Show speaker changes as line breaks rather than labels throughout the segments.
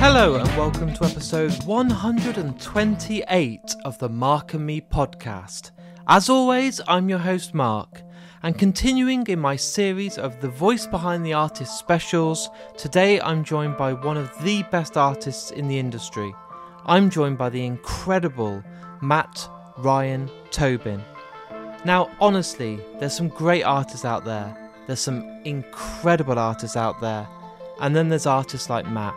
Hello and welcome to episode 128 of the Mark and Me podcast. As always, I'm your host Mark, and continuing in my series of the Voice Behind the Artist specials, today I'm joined by one of the best artists in the industry. I'm joined by the incredible Matt Ryan Tobin. Now, honestly, there's some great artists out there, there's some incredible artists out there, and then there's artists like Matt.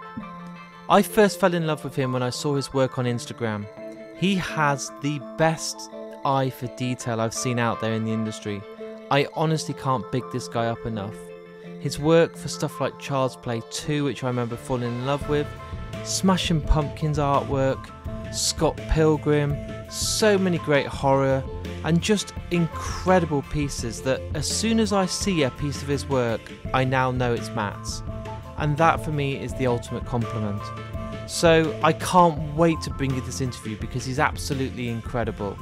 I first fell in love with him when I saw his work on Instagram. He has the best eye for detail I've seen out there in the industry. I honestly can't big this guy up enough. His work for stuff like Child's Play 2, which I remember falling in love with, Smashing Pumpkins artwork, Scott Pilgrim, so many great horror, and just incredible pieces that as soon as I see a piece of his work, I now know it's Matt's. And that for me is the ultimate compliment. So I can't wait to bring you this interview because he's absolutely incredible.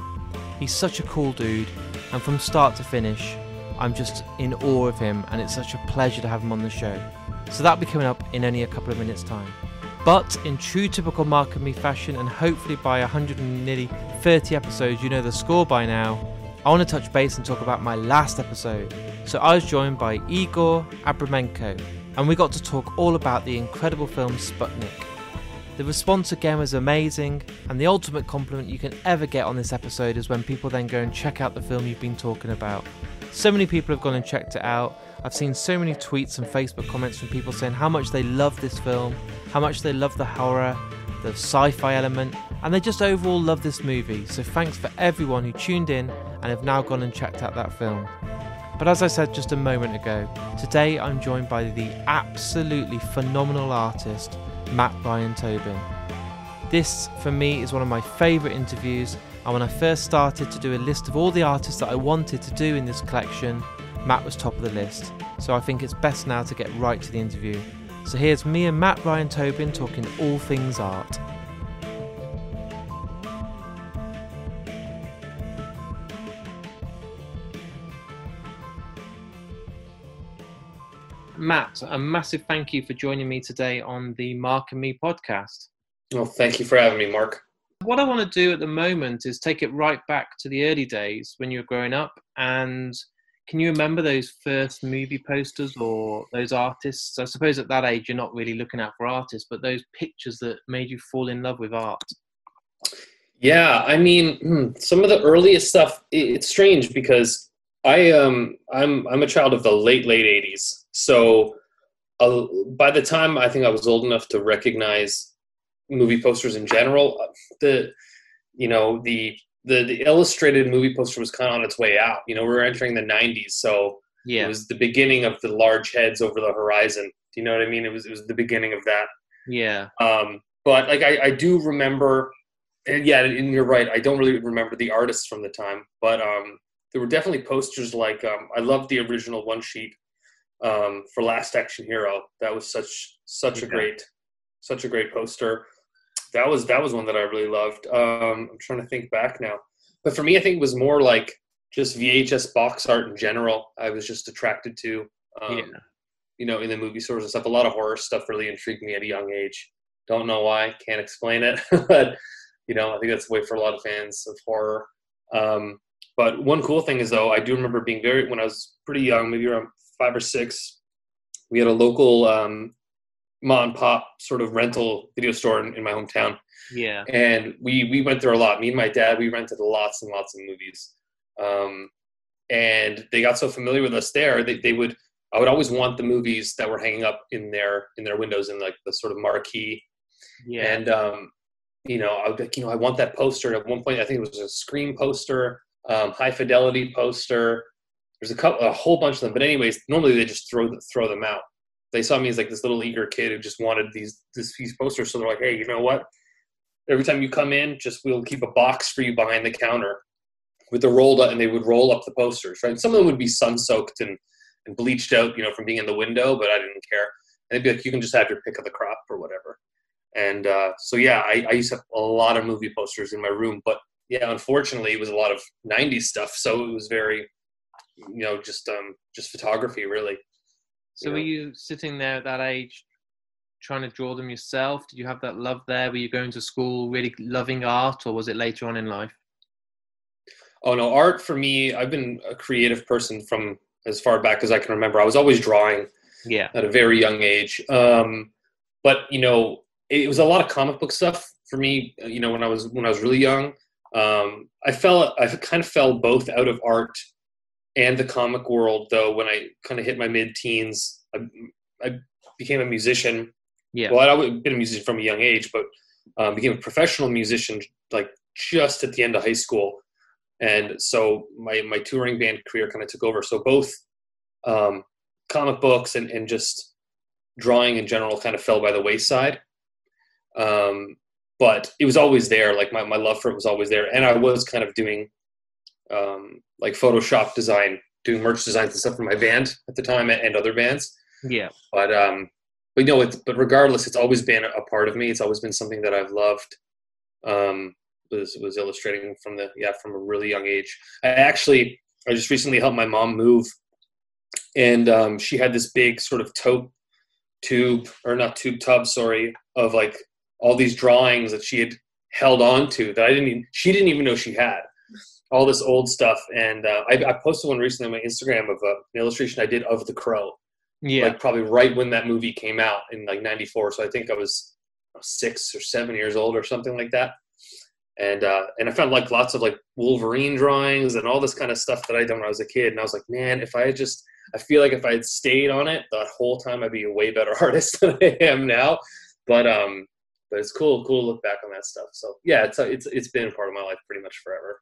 He's such a cool dude, and from start to finish, I'm just in awe of him, and it's such a pleasure to have him on the show. So that'll be coming up in only a couple of minutes' time. But in true typical Mark and Me fashion, and hopefully by 130 episodes you know the score by now, I want to touch base and talk about my last episode. So I was joined by Igor Abramenko, and we got to talk all about the incredible film Sputnik. The response again was amazing, and the ultimate compliment you can ever get on this episode is when people then go and check out the film you've been talking about. So many people have gone and checked it out. I've seen so many tweets and Facebook comments from people saying how much they love this film, how much they love the horror, the sci-fi element, and they just overall love this movie. So thanks for everyone who tuned in and have now gone and checked out that film. But as I said just a moment ago, today I'm joined by the absolutely phenomenal artist, Matt Ryan Tobin. This, for me, is one of my favourite interviews, and when I first started to do a list of all the artists that I wanted to do in this collection, Matt was top of the list. So I think it's best now to get right to the interview. So here's me and Matt Ryan Tobin talking all things art. Matt, a massive thank you for joining me today on the Mark and Me podcast.
Well, thank you for having me, Mark.
What I want to do at the moment is take it right back to the early days when you were growing up. And can you remember those first movie posters or those artists? I suppose at that age, you're not really looking out for artists, but those pictures that made you fall in love with art.
Yeah, I mean, some of the earliest stuff, it's strange because I'm a child of the late 80s. So by the time I think I was old enough to recognize movie posters in general, the illustrated movie poster was kind of on its way out. You know, we were entering the 90s, so yeah. It was the beginning of the large heads over the horizon. Do you know what I mean? It was the beginning of that.
Yeah.
But like I do remember, and yeah, and you're right. I don't really remember the artists from the time, but there were definitely posters like I loved the original one sheet for Last Action Hero. That was such a great poster. That was one that I really loved. I'm trying to think back now, but for me, I think it was more like just VHS box art in general. I was just attracted to, you know, in the movie stores and stuff. A lot of horror stuff really intrigued me at a young age. Don't know why, can't explain it, but you know, I think that's the way for a lot of fans of horror. But one cool thing is, though, I do remember being when I was pretty young, maybe around 5 or 6, we had a local mom and pop sort of rental video store in my hometown.
Yeah.
And we went there a lot. Me and my dad, we rented lots and lots of movies. And they got so familiar with us there, I would always want the movies that were hanging up in their windows in like the sort of marquee.
Yeah.
And, you know, I would be like, you know, I want that poster. At one point, I think it was a Scream poster, High Fidelity poster. There's a whole bunch of them. But anyways, normally they just throw them out. They saw me as like this little eager kid who just wanted these posters. So they're like, hey, you know what? Every time you come in, we'll keep a box for you behind the counter with the rolled up, and they would roll up the posters, right? Some of them would be sun-soaked and bleached out, you know, from being in the window, but I didn't care. And they'd be like, you can just have your pick of the crop or whatever. And so, yeah, I used to have a lot of movie posters in my room. But, yeah, unfortunately, it was a lot of 90s stuff. So it was very, you know, just photography, really.
So were you sitting there at that age trying to draw them yourself? Did you have that love there? Were you going to school really loving art, or was it later on in life?
Oh no, art for me, I've been a creative person from as far back as I can remember. I was always drawing
Yeah.
at a very young age. But it was a lot of comic book stuff for me. When I was really young, I kind of fell both out of art and the comic world. Though when I kind of hit my mid-teens, I became a musician.
Yeah.
Well, I'd been a musician from a young age, but became a professional musician like just at the end of high school. And so my touring band career kind of took over. So both comic books and just drawing in general kind of fell by the wayside. But it was always there. Like my love for it was always there. And I was kind of doing like Photoshop design, doing merch designs and stuff for my band at the time and other bands.
Yeah.
But but regardless, it's always been a part of me. It's always been something that I've loved. Was illustrating from a really young age. I just recently helped my mom move, and she had this big sort of tub of like all these drawings that she had held on to that she didn't even know she had all this old stuff. And I posted one recently on my Instagram of an illustration I did of The Crow.
Yeah.
Like probably right when that movie came out in like 94. So I think I was 6 or 7 years old or something like that. And I found like lots of like Wolverine drawings and all this kind of stuff that I done when I was a kid. And I was like, man, I feel like if I had stayed on it that whole time, I'd be a way better artist than I am now. But it's cool to look back on that stuff. So yeah, it's been a part of my life pretty much forever.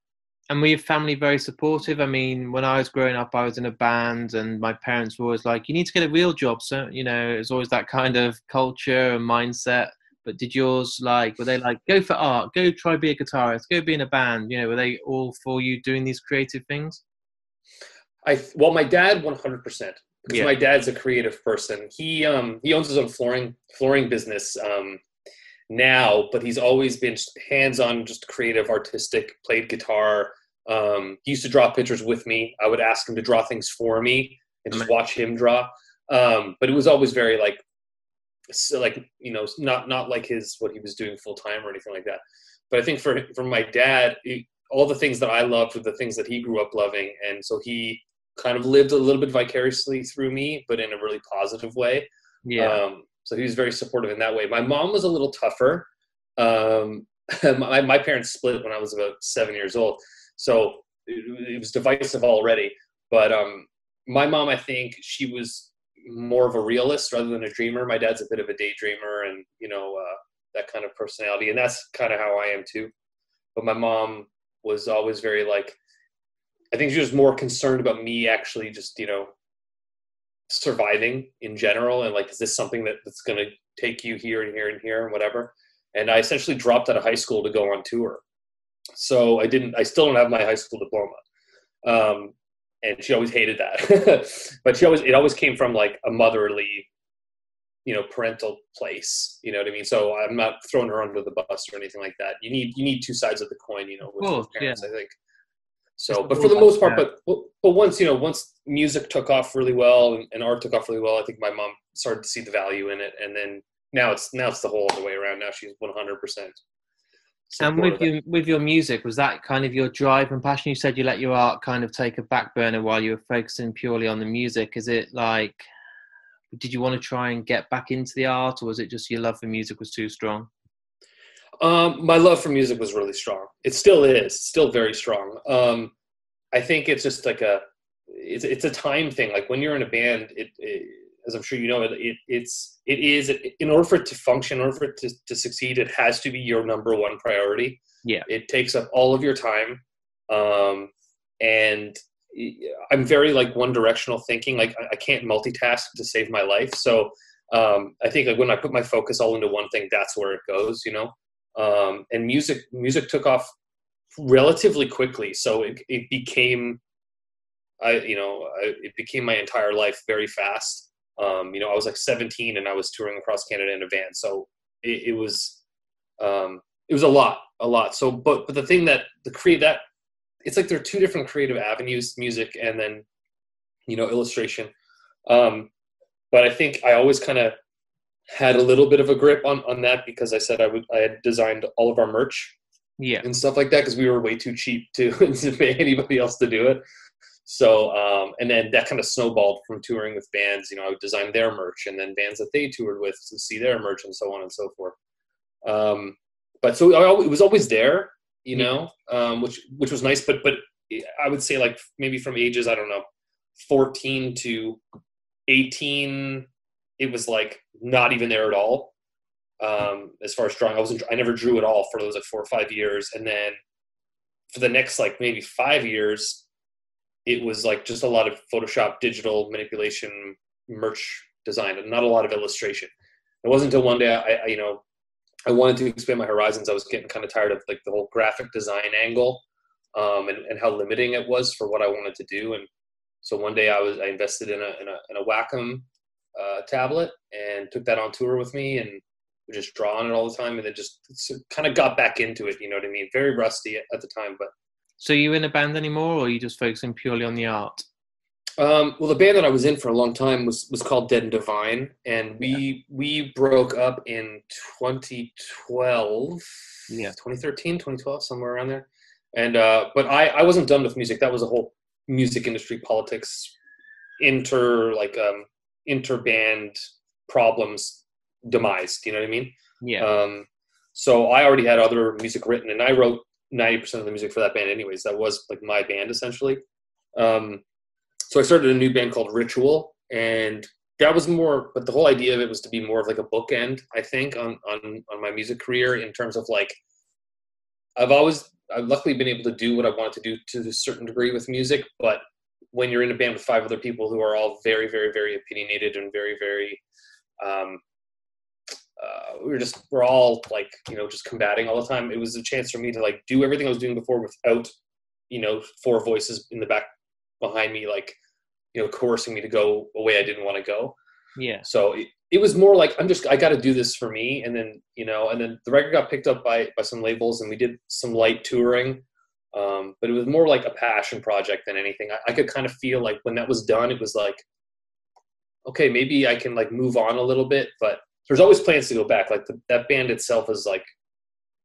And were your family very supportive? I mean, when I was growing up, I was in a band, and my parents were always like, you need to get a real job. So, it was always that kind of culture and mindset. But did yours were they like, go for art, go try be a guitarist, go be in a band? Were they all for you doing these creative things?
My dad 100%, because my dad's a creative person. He owns his own flooring business now, but he's always been hands-on, just creative, artistic, played guitar. He used to draw pictures with me. I would ask him to draw things for me and just watch him draw. But it was always very not like what he was doing full time or anything like that. But I think for my dad, all the things that I loved were the things that he grew up loving. And so he kind of lived a little bit vicariously through me, but in a really positive way.
Yeah.
So he was very supportive in that way. My mom was a little tougher. My parents split when I was about 7 years old. So it was divisive already. But my mom, I think she was more of a realist rather than a dreamer. My dad's a bit of a daydreamer and, that kind of personality. And that's kind of how I am too. But my mom was always very I think she was more concerned about me actually just, surviving in general. And is this something that's going to take you here and here and here and whatever. And I essentially dropped out of high school to go on tour. So I still don't have my high school diploma. And she always hated that, but it always came from a motherly, parental place, you know what I mean? So I'm not throwing her under the bus or anything like that. You need two sides of the coin, with parents, I think. So, but for the most part, but once music took off really well and art took off really well, I think my mom started to see the value in it. And then now it's the whole other way around. Now she's 100%.
And with your music, was that kind of your drive and passion? You said you let your art kind of take a back burner while you were focusing purely on the music. Is it did you want to try and get back into the art, or was it just your love for music was too strong?
My love for music was really strong. It still is, still very strong. I think it's just it's a time thing. When you're in a band, as I'm sure you know, it is in order for it to function, in order for it to succeed, it has to be your number one priority.
Yeah, it
takes up all of your time, and I'm very one directional thinking. I can't multitask to save my life. So I think when I put my focus all into one thing, that's where it goes. And music took off relatively quickly, so it became it became my entire life very fast. I was 17 and I was touring across Canada in a van, so it was a lot. So, but the thing that it's there are two different creative avenues: music and then illustration. But I think I always kind of had a little bit of a grip on that because I said I had designed all of our merch
Yeah.
and stuff like that because we were way too cheap to pay anybody else to do it. So, and then that kind of snowballed from touring with bands. I would design their merch, and then bands that they toured with to see their merch, and so on and so forth. But so it was always there, which was nice. But I would say like maybe from ages, I don't know, 14 to 18, it was like not even there at all. As far as drawing, I never drew at all for those like 4 or 5 years, and then for the next like maybe 5 years, it was like just a lot of Photoshop, digital manipulation, merch design, and not a lot of illustration. It wasn't until one day I wanted to expand my horizons. I was getting kind of tired of like the whole graphic design angle, and how limiting it was for what I wanted to do. And so one day I invested in a Wacom tablet and took that on tour with me, and would just draw on it all the time, and then just kind of got back into it. You know what I mean? Very rusty at the time, but.
So you in a band anymore, or are you just focusing purely on the art?
Well, the band that I was in for a long time was called Dead and Divine, and we broke up in 2012, 2013, 2012, somewhere around there. And but I wasn't done with music. That was a whole music industry politics, interband problems demised. You know what I mean?
Yeah.
So I already had other music written, and I wrote 90% of the music for that band anyways. That was like my band essentially. So I started a new band called Ritual, and that was more, but the whole idea of it was to be more of like a bookend, I think, on my music career, in terms of like, I've luckily been able to do what I wanted to do to a certain degree with music, but when you're in a band with 5 other people who are all very, very, very opinionated and very, very, we're all like, just combating all the time. It was a chance for me to like do everything I was doing before without, 4 voices in the back behind me, like, coercing me to go a way I didn't want to go.
Yeah.
So it was more like, I got to do this for me. And then, and then the record got picked up by some labels, and we did some light touring. But it was more like a passion project than anything. I could kind of feel like when that was done, it was like, okay, maybe I can like move on a little bit, but there's always plans to go back. Like that band itself is like,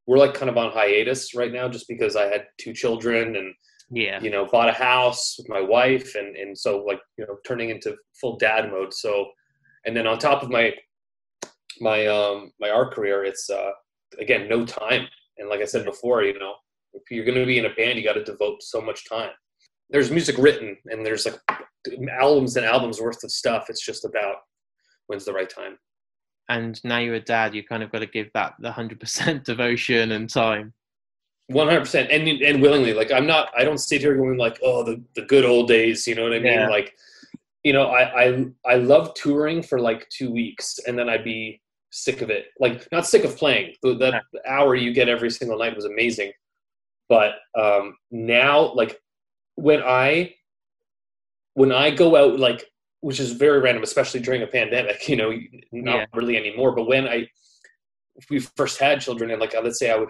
we're like kind of on hiatus right now, just because I had 2 children and, bought a house with my wife, and so like, turning into full dad mode. So, and then on top of my art career, it's again, no time. And like I said before, if you're going to be in a band, you got to devote so much time. There's music written, and there's like albums and albums worth of stuff. It's just about when's the right time.
And now you're a dad, you kind of got to give that the 100% devotion and time.
100%, and willingly. Like I don't sit here going like, oh, the good old days. You know what I mean? Like, I love touring for like 2 weeks, and then I'd be sick of it. Like, not sick of playing. The hour you get every single night was amazing. But now, like, when I go out, like, which is very random, especially during a pandemic, not really anymore. But when we first had children, and like, let's say I would,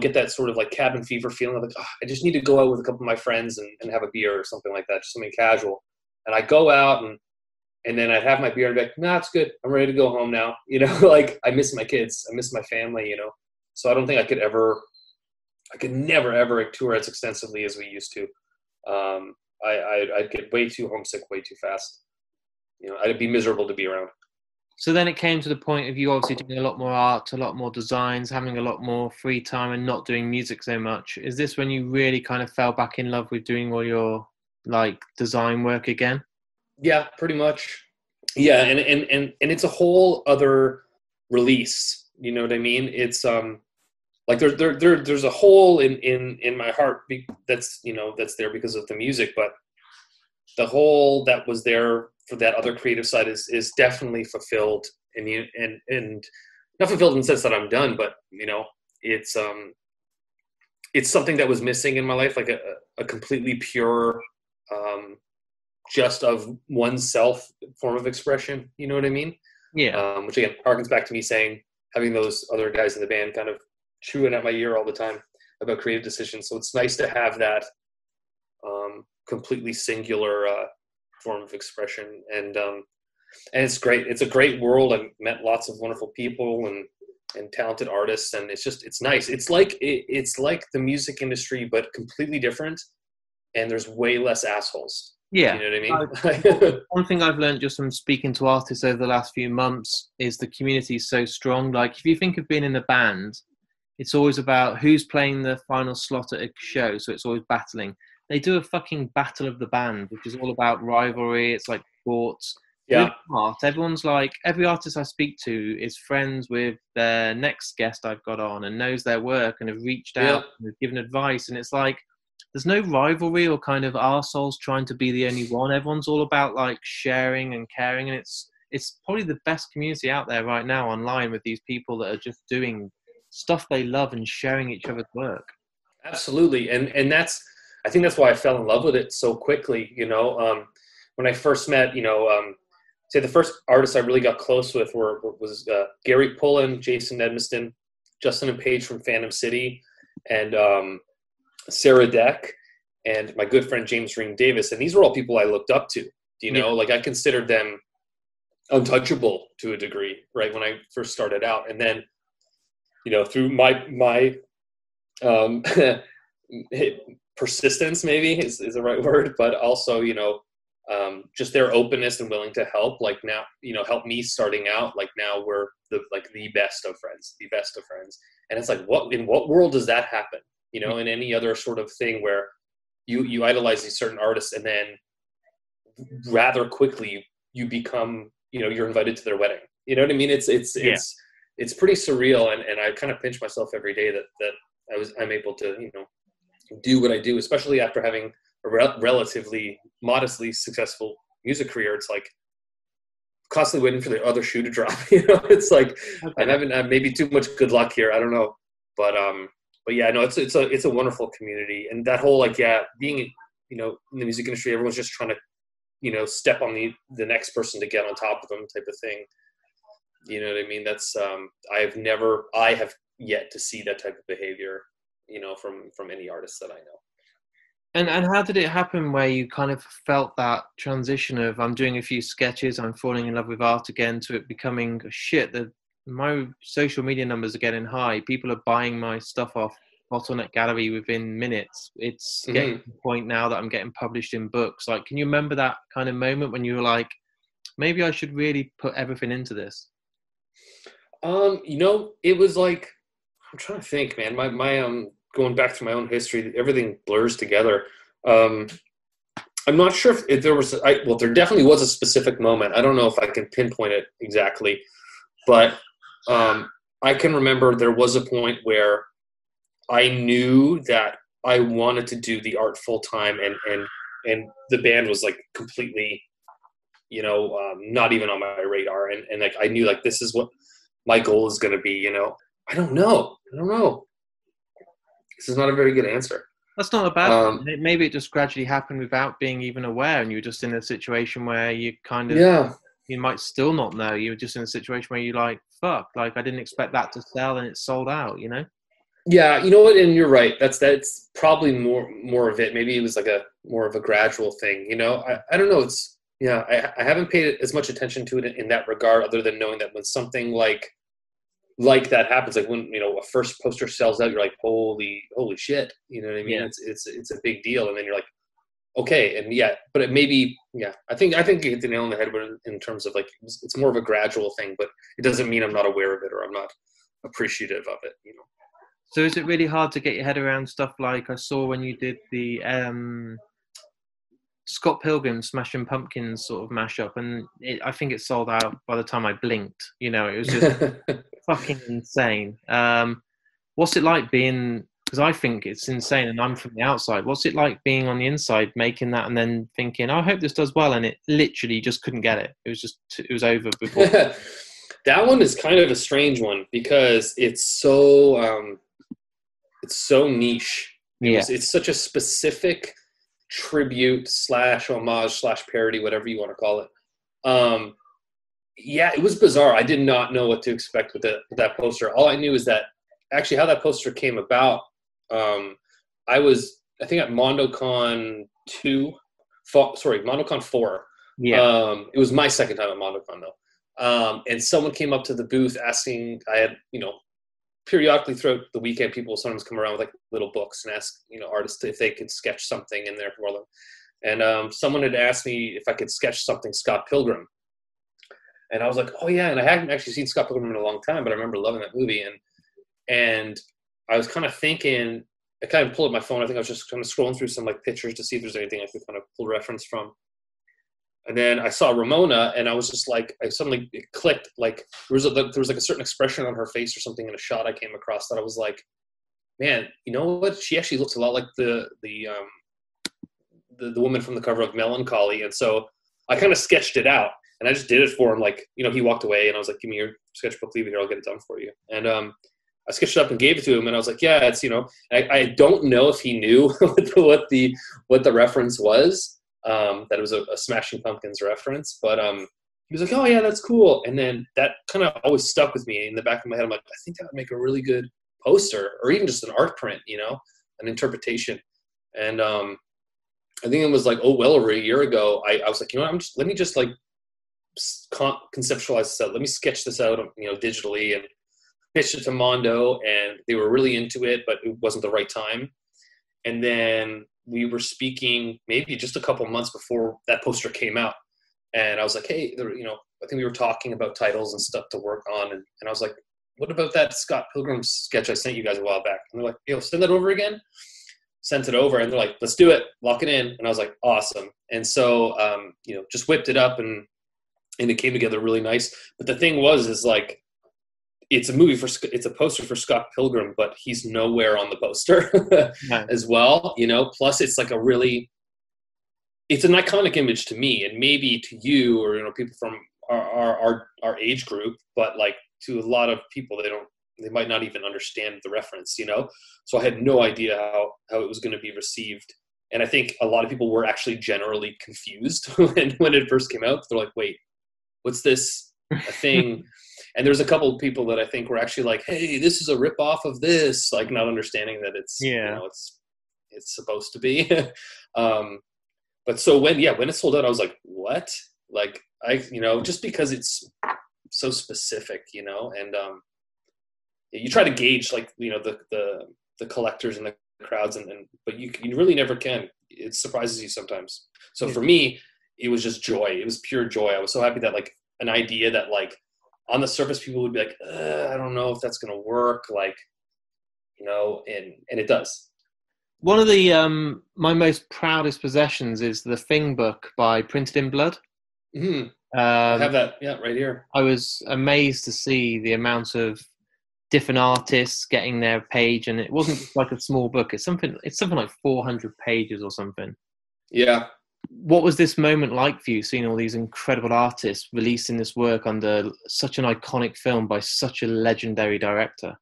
get that sort of like cabin fever feeling of like, oh, I just need to go out with a couple of my friends and have a beer or something like that, just something casual. And I go out and then I'd have my beer and be like, nah, it's good. I'm ready to go home now. Like, I miss my kids. I miss my family, So I don't think I could never, ever tour as extensively as we used to. I'd get way too homesick way too fast. I'd be miserable to be around.
So then it came to the point of you obviously doing a lot more art, a lot more designs, having a lot more free time and not doing music so much. Is this when you really kind of fell back in love with doing all your like design work again?
Yeah, pretty much. Yeah, and it's a whole other release. You know what I mean? It's like there's a hole in my heart that's there because of the music, but the hole that was there for that other creative side is definitely fulfilled, and not fulfilled in the sense that I'm done, but it's something that was missing in my life, like a completely pure, just of oneself form of expression. You know what I mean?
Yeah.
Which again harkens back to me saying, having those other guys in the band kind of chewing at my ear all the time about creative decisions. So it's nice to have that completely singular form of expression. And And it's great. It's a great world. I've met lots of wonderful people and talented artists, and it's nice. It's like the music industry, but completely different. And there's way less assholes.
Yeah.
You know what I mean?
One thing I've learned just from speaking to artists over the last few months is the community is so strong. Like, if you think of being in a band, it's always about who's playing the final slot at a show, so it's always battling. They do a fucking battle of the band, which is all about rivalry. It's like sports.
Yeah.
With art, everyone's like, every artist I speak to is friends with their next guest I've got on and knows their work and have reached out and have given advice. And it's like, there's no rivalry or kind of arseholes trying to be the only one. Everyone's all about like sharing and caring. And it's probably the best community out there right now online, with these people that are just doing stuff they love and sharing each other's work.
Absolutely. And I think that's why I fell in love with it so quickly. When I first met, say the first artists I really got close with was Gary Pullen, Jason Edmiston, Justin and Paige from Phantom City, and Sarah Deck, and my good friend James Ream Davis. And these were all people I looked up to. Like I considered them untouchable to a degree, right, when I first started out. And then, through my persistence, maybe is the right word, but also, just their openness and willing to help, like now, help me starting out, like now we're the best of friends. And it's like, in what world does that happen? In any other sort of thing where you idolize these certain artists and then rather quickly you become, you're invited to their wedding. You know what I mean? It's pretty surreal. And I kind of pinch myself every day that I'm able to, do what I do, especially after having a relatively modestly successful music career. It's like constantly waiting for the other shoe to drop. It's like I'm having maybe too much good luck here. I don't know, but yeah, no, it's a wonderful community, and that whole being in the music industry, everyone's just trying to step on the next person to get on top of them type of thing. You know what I mean? That's I have yet to see that type of behavior, from any artist that I know.
And how did it happen where you kind of felt that transition of, I'm doing a few sketches, I'm falling in love with art again, to it becoming, shit, my social media numbers are getting high. People are buying my stuff off Bottleneck Gallery within minutes. It's getting to the point now that I'm getting published in books. Like, can you remember that kind of moment when you were like, maybe I should really put everything into this?
It was like, I'm trying to think, man, my going back to my own history, everything blurs together. I'm not sure if there was, there definitely was a specific moment. I don't know if I can pinpoint it exactly, but I can remember there was a point where I knew that I wanted to do the art full time, and the band was like completely, not even on my radar. And like, I knew like, this is what my goal is going to be, I don't know. This is not a very good answer.
That's not a bad thing. Maybe it just gradually happened without being even aware, and you were just in a situation where you kind of, you might still not know. You were just in a situation where you're like, fuck, like I didn't expect that to sell and it sold out,
Yeah, you know what? And you're right. That's probably more of it. Maybe it was like more of a gradual thing, I don't know. I haven't paid as much attention to it in that regard, other than knowing that when something like that happens, like when a first poster sells out, you're like, holy shit, you know what I mean? Yeah. It's a big deal, and then you're like, okay, and but it maybe I think you hit the nail on the head in terms of like, it's more of a gradual thing, but it doesn't mean I'm not aware of it or I'm not appreciative of it.
So is it really hard to get your head around stuff like I saw when you did the Scott Pilgrim Smashing Pumpkins sort of mashup, and I think it sold out by the time I blinked. It was just fucking insane. What's it like being? Because I think it's insane, and I'm from the outside. What's it like being on the inside, making that, and then thinking, "I hope this does well," and it literally just couldn't get it. It was over before.
That one is kind of a strange one because it's so niche. It's such a specific tribute / homage / parody, whatever you want to call it. It was bizarre. I did not know what to expect with that poster. All I knew is that actually how that poster came about. I think at MondoCon 4,
Yeah.
It was my second time at MondoCon though. And someone came up to the booth asking, I had, periodically throughout the weekend, people sometimes come around with like little books and ask, artists if they could sketch something in there for them. And someone had asked me if I could sketch something Scott Pilgrim. And I was like, oh yeah. And I hadn't actually seen Scott Pilgrim in a long time, but I remember loving that movie. And I was kind of thinking, I kind of pulled up my phone. I think I was just kind of scrolling through some like pictures to see if there's anything I could kind of pull reference from. And then I saw Ramona, and I was just like, it clicked. Like there was like a certain expression on her face or something in a shot I came across that I was like, man, you know what? She actually looks a lot like the woman from the cover of Melancholy. And so I kind of sketched it out, and I just did it for him. Like, he walked away, and I was like, give me your sketchbook, leave it here, I'll get it done for you. And I sketched it up and gave it to him, and I was like, yeah, it's, I don't know if he knew what the reference was. That it was a Smashing Pumpkins reference, but he was like, oh yeah, that's cool. And then that kind of always stuck with me in the back of my head. I'm like, I think that would make a really good poster, or even just an art print, an interpretation. And I think it was like, well over a year ago, I was like, let me just like conceptualize this out. Let me sketch this out, digitally, and pitched it to Mondo, and they were really into it, but it wasn't the right time. And then we were speaking maybe just a couple months before that poster came out. And I was like, hey, I think we were talking about titles and stuff to work on. And I was like, what about that Scott Pilgrim sketch I sent you guys a while back? And they're like, send that over again. Sent it over, and they're like, let's do it, lock it in. And I was like, awesome. And so, just whipped it up, and it came together really nice. But the thing is like, it's a poster for Scott Pilgrim, but he's nowhere on the poster as well, plus it's like it's an iconic image to me, and maybe to you, or, people from our age group, but like to a lot of people, they might not even understand the reference, so I had no idea how it was going to be received. And I think a lot of people were actually generally confused when it first came out. They're like, wait, what's this a thing? And there's a couple of people that I think were actually like, hey, this is a ripoff of this, like not understanding that it's, it's supposed to be. But so when it sold out, I was like, what? Like, just because it's so specific, and you try to gauge like, the collectors and the crowds, but you really never can. It surprises you sometimes. So for me, it was just joy. It was pure joy. I was so happy that like an idea that like, on the surface, people would be like, I don't know if that's going to work. Like, and it does.
One of the my most proudest possessions is the Thing book by Printed in Blood.
Mm-hmm. I have that, right here.
I was amazed to see the amount of different artists getting their page, and it wasn't just like a small book. It's something like 400 pages or something.
Yeah.
What was this moment like for you, seeing all these incredible artists releasing this work under such an iconic film by such a legendary director?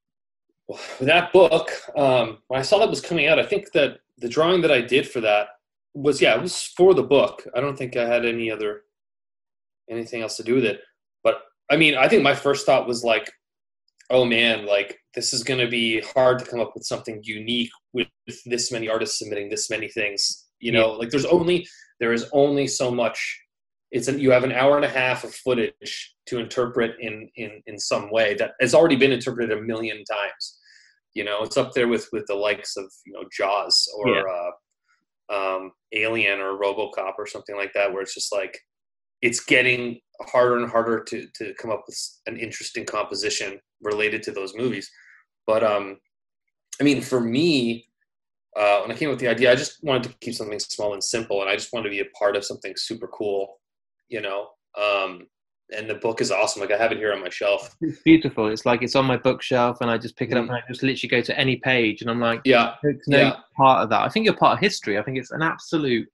Well, that book, when I saw that was coming out, I think that the drawing that I did for that was, it was for the book. I don't think I had anything else to do with it. But I mean, I think my first thought was like, oh man, like this is going to be hard to come up with something unique with this many artists submitting this many things. Like there is only so much. You have an hour and a half of footage to interpret in some way that has already been interpreted a million times. It's up there with the likes of Jaws or Alien or RoboCop or something like that, where it's just like it's getting harder and harder to come up with an interesting composition related to those movies. But I mean, for me, when I came up with the idea, I just wanted to keep something small and simple, and I just wanted to be a part of something super cool, and the book is awesome. Like I have it here on my shelf.
It's beautiful. It's like it's on my bookshelf, and I just pick it up and I just literally go to any page, and I'm like, part of that. I think you're part of history. I think it's an absolute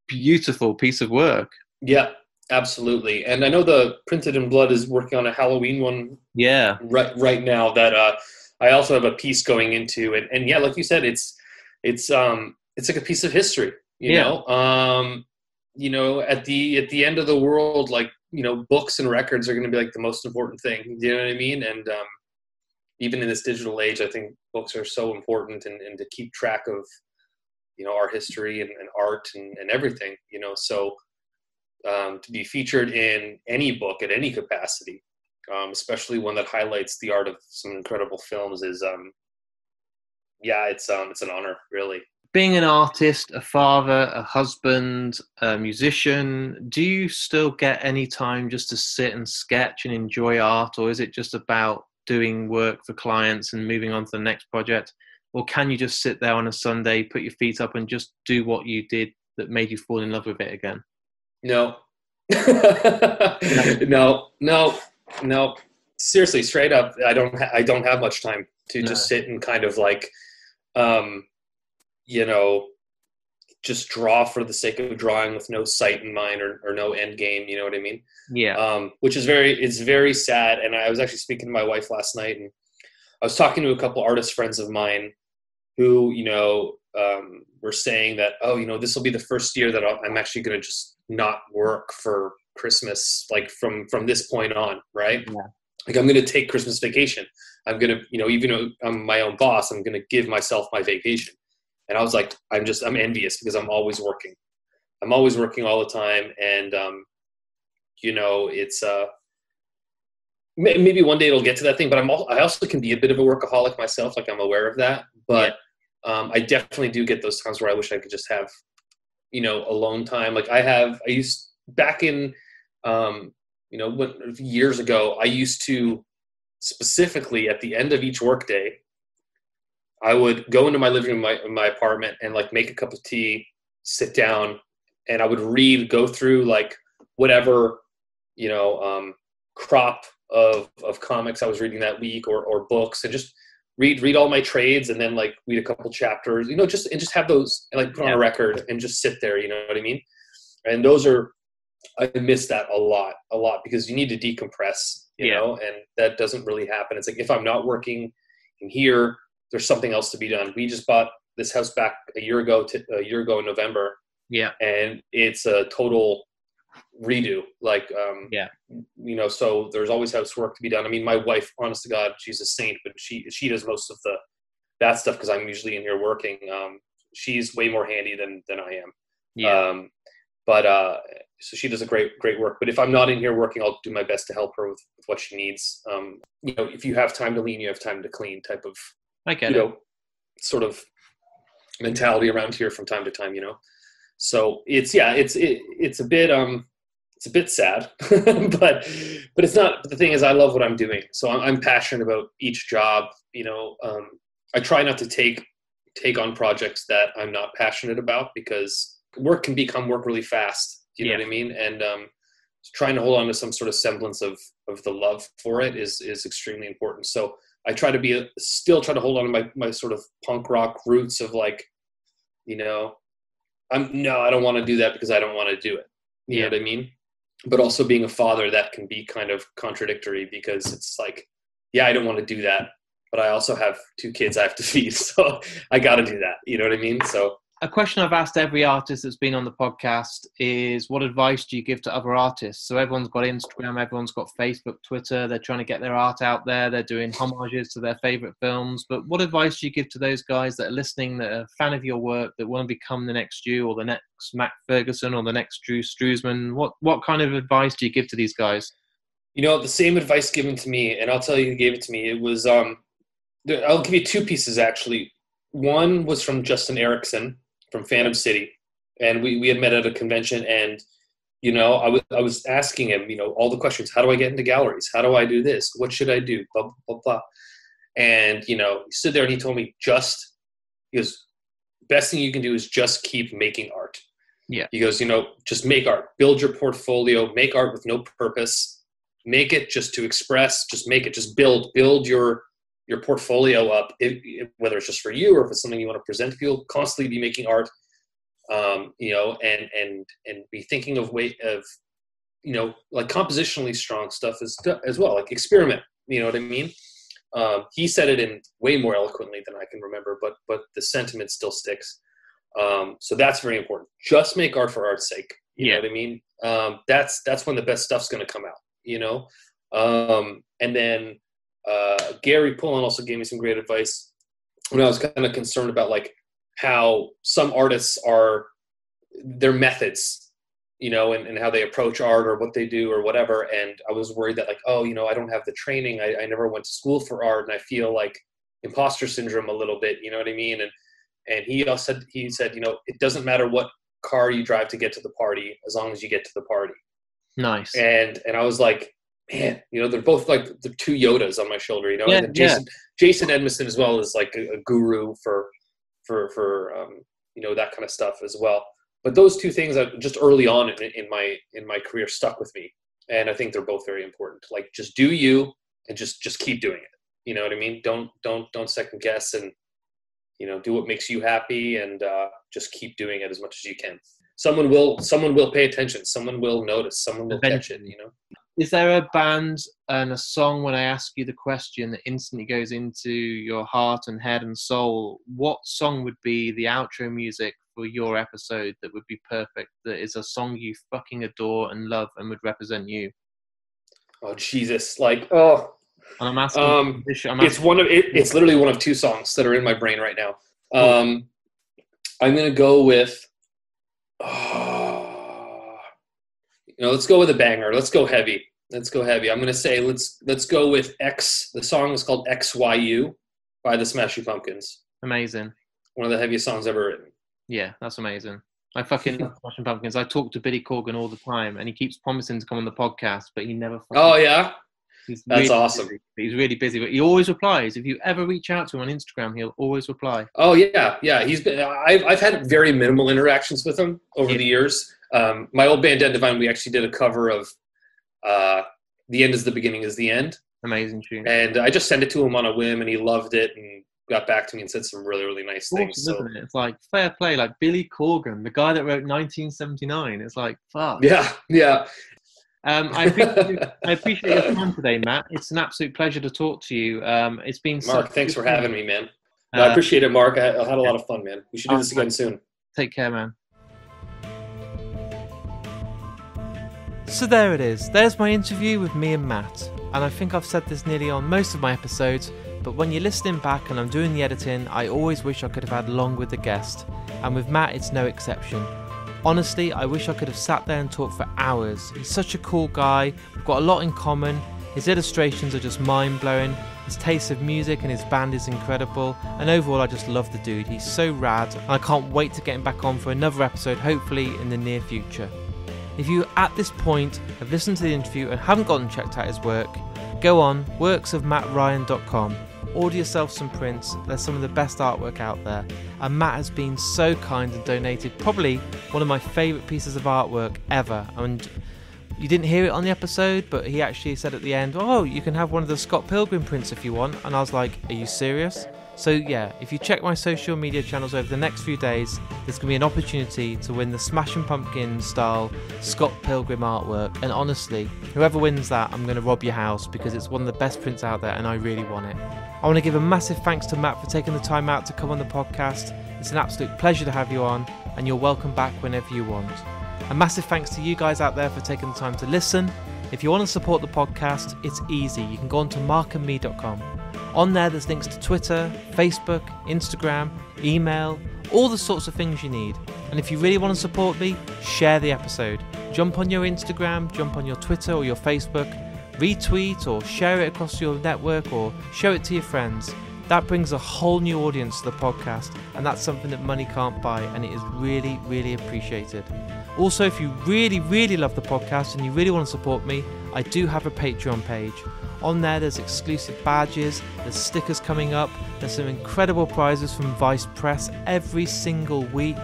beautiful piece of work.
Yeah, absolutely. And I know the Printed in Blood is working on a Halloween one.
Yeah.
Right now that I also have a piece going into it, and like you said, it's like a piece of history. You know, at the end of the world, like books and records are going to be like the most important thing. You know what I mean? And even in this digital age, I think books are so important, and to keep track of our history and art and everything. So to be featured in any book at any capacity, especially one that highlights the art of some incredible films, is it's an honor, really.
Being an artist, a father, a husband, a musician, do you still get any time just to sit and sketch and enjoy art, or is it just about doing work for clients and moving on to the next project? Or can you just sit there on a Sunday, put your feet up and just do what you did that made you fall in love with it again?
No. No. Seriously, straight up, I don't have much time to just sit and kind of like, just draw for the sake of drawing with no sight in mind or no end game. You know what I mean?
Yeah.
Which is it's very sad. And I was actually speaking to my wife last night, and I was talking to a couple artist friends of mine who, were saying that, this will be the first year that I'm actually going to just not work for Christmas, like from this point on, right?
Yeah.
Like, I'm going to take Christmas vacation. I'm going to, even though I'm my own boss, I'm going to give myself my vacation. And I was like, I'm envious because I'm always working. I'm always working all the time. And, it's, maybe one day it'll get to that thing, but I also can be a bit of a workaholic myself. Like, I'm aware of that, but I definitely do get those times where I wish I could just have, alone time. Like back in, years ago, I used to specifically at the end of each workday, I would go into my living room, my apartment, and like make a cup of tea, sit down, and I would go through like whatever, crop of comics I was reading that week or books, and just read all my trades, and then like read a couple chapters, just have those and like put on a record and just sit there. You know what I mean? And I miss that a lot because you need to decompress, you know, and that doesn't really happen. It's like, if I'm not working in here, there's something else to be done. We just bought this house back a year ago in November. Yeah. And it's a total redo. Like, so there's always housework to be done. I mean, my wife, honest to God, she's a saint, but she does most of that stuff because I'm usually in here working. She's way more handy than I am. Yeah. So she does a great work. But if I'm not in here working, I'll do my best to help her with what she needs. If you have time to lean, you have time to clean type of, sort of mentality around here from time to time, So it's a bit sad, but it's not. But the thing is, I love what I'm doing. So I'm passionate about each job. I try not to take on projects that I'm not passionate about, because work can become work really fast. You know what I mean? And trying to hold on to some sort of semblance of the love for it is extremely important. So I try to still try to hold on to my sort of punk rock roots of like, I don't want to do that because I don't want to do it. You know what I mean? But also being a father, that can be kind of contradictory, because it's like, I don't want to do that, but I also have 2 kids I have to feed. So I got to do that. You know what I mean? So
a question I've asked every artist that's been on the podcast is, what advice do you give to other artists? So everyone's got Instagram, everyone's got Facebook, Twitter. They're trying to get their art out there. They're doing homages to their favorite films. But what advice do you give to those guys that are listening, that are a fan of your work, that want to become the next you, or the next Matt Ferguson, or the next Drew Struzman? What kind of advice do you give to these guys?
The same advice given to me, and I'll tell you who gave it to me. It was, I'll give you 2 pieces, actually. One was from Justin Erickson from Phantom City, and we had met at a convention, and I was asking him all the questions. How do I get into galleries? How do I do this? What should I do? Blah blah blah, blah. And he stood there and he told me, he goes, best thing you can do is just keep making art. Yeah. He goes, just make art, build your portfolio, make art with no purpose, make it just to express, just make it, just build your portfolio up, whether it's just for you or if it's something you want to present to people. Constantly be making art, and be thinking of like compositionally strong stuff as well, like experiment. You know what I mean? He said it in way more eloquently than I can remember, but the sentiment still sticks. So that's very important. Just make art for art's sake. You know what I mean? That's when the best stuff's going to come out. And then Gary Pullen also gave me some great advice when I was kind of concerned about like how some artists their methods and how they approach art or what they do or whatever. And I was worried that like, oh, I don't have the training. I never went to school for art, and I feel like imposter syndrome a little bit. You know what I mean? And he said, it doesn't matter what car you drive to get to the party, as long as you get to the party.
Nice.
And I was like, man, they're both like the two Yodas on my shoulder, and then Jason Edmiston as well is like a guru for that kind of stuff as well. But those two things just early on in my career stuck with me. And I think they're both very important. Like, just do you, and just keep doing it. You know what I mean? Don't second guess, and do what makes you happy, and just keep doing it as much as you can. Someone will pay attention. Someone will notice. Someone will catch it.
Is there a band and a song, when I ask you the question, that instantly goes into your heart and head and soul? What song would be the outro music for your episode that would be perfect? That is a song you fucking adore and love and would represent you?
Oh Jesus! And
I'm asking.
It's literally one of two songs that are in my brain right now. I'm gonna go with. Let's go with a banger. Let's go heavy. I'm gonna say let's go with X. The song is called XYU by the Smashing Pumpkins.
Amazing.
One of the heaviest songs ever written.
Yeah, that's amazing. I fucking love Smashing Pumpkins. I talk to Billy Corgan all the time, and he keeps promising to come on the podcast, but he never.
Oh yeah. That's
really
awesome.
Busy. He's really busy, but he always replies. If you ever reach out to him on Instagram, he'll always reply.
Oh yeah. I've had very minimal interactions with him over the years. My old band Dead Divine, we actually did a cover of "The End Is the Beginning Is the End."
Amazing tune.
And I just sent it to him on a whim, and he loved it and got back to me and said some really, really nice things.
So isn't it? It's like fair play, like Billy Corgan, the guy that wrote 1979. It's like fuck.
Yeah.
I appreciate your time today, Matt. It's an absolute pleasure to talk to you. It's been
Mark, thanks for having me, man. No, I appreciate it, Mark. I had a lot of fun, man. We should do this again soon.
Take care, man.
So there it is. There's my interview with me and Matt. And I think I've said this nearly on most of my episodes, but when you're listening back and I'm doing the editing, I always wish I could have had long with the guest. And with Matt, it's no exception. Honestly, I wish I could have sat there and talked for hours. He's such a cool guy, we've got a lot in common, his illustrations are just mind-blowing, his taste of music and his band is incredible, and overall I just love the dude. He's so rad, and I can't wait to get him back on for another episode, hopefully in the near future. If you at this point have listened to the interview and haven't gone and checked out his work, go on worksofmattryan.com. Order yourself some prints. There's some of the best artwork out there, and Matt has been so kind and donated probably one of my favourite pieces of artwork ever. And you didn't hear it on the episode, but he actually said at the end, oh, you can have one of the Scott Pilgrim prints if you want. And I was like, are you serious? So yeah, if you check my social media channels over the next few days, there's going to be an opportunity to win the Smashing Pumpkins style Scott Pilgrim artwork. And honestly, whoever wins that, I'm going to rob your house because it's one of the best prints out there and I really want it. I want to give a massive thanks to Matt for taking the time out to come on the podcast. It's an absolute pleasure to have you on, and you're welcome back whenever you want. A massive thanks to you guys out there for taking the time to listen. If you want to support the podcast, it's easy. You can go on to markandme.com. On there's links to Twitter, Facebook, Instagram, email, all the sorts of things you need. And if you really want to support me, share the episode. Jump on your Instagram, jump on your Twitter or your Facebook, retweet or share it across your network or show it to your friends. That brings a whole new audience to the podcast, and that's something that money can't buy, and it is really, really appreciated. Also, if you really, really love the podcast and you really want to support me, I do have a Patreon page. On there's exclusive badges, there's stickers coming up, there's some incredible prizes from Vice Press every single week,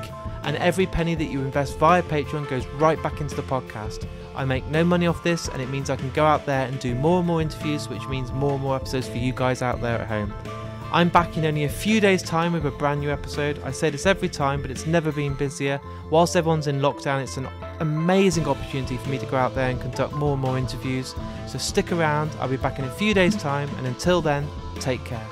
and every penny that you invest via Patreon goes right back into the podcast. I make no money off this, and it means I can go out there and do more and more interviews, which means more and more episodes for you guys out there at home. I'm back in only a few days' time with a brand new episode. I say this every time, but it's never been busier. Whilst everyone's in lockdown, it's an amazing opportunity for me to go out there and conduct more and more interviews. So stick around, I'll be back in a few days' time, and until then, take care.